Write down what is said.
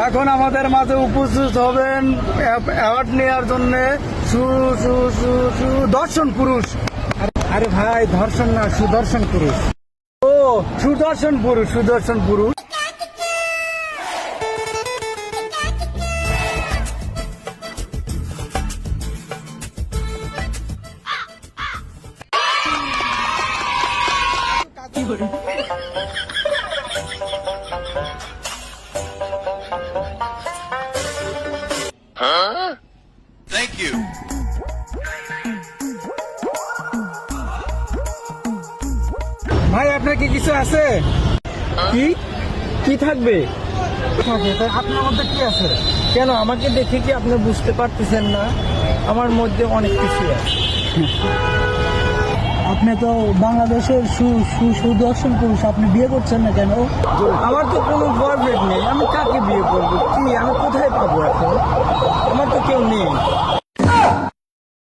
এখন আমাদের মাঝে উপস্থিত হবেন অ্যাওয়ার্ড নেওয়ার জন্য দর্শন পুরুষ। আরে ভাই, ধর্ষণ না, সুদর্শন পুরুষ। ও, সুদর্শন পুরুষ, সুদর্শন পুরুষ। Thank you. ভাই, আপনার কি কিছু আছে? কি কি থাকবে? আপনার মধ্যে কি আছে? কেন আমাকে দেখে কি আপনি বুঝতে পারতেছেন না? আমার মধ্যে অনেক কিছু আছে। আপনি তো বাংলাদেশের সুদর্শন পুরুষ, আপনি বিয়ে করছেন না কেন? আমার তো কোনো বয়ফ্রেন্ড নেই, আমি কাকে বিয়ে করবো? কি আমি কোথায় পাবো এখন? আমার তো কেউ নেই।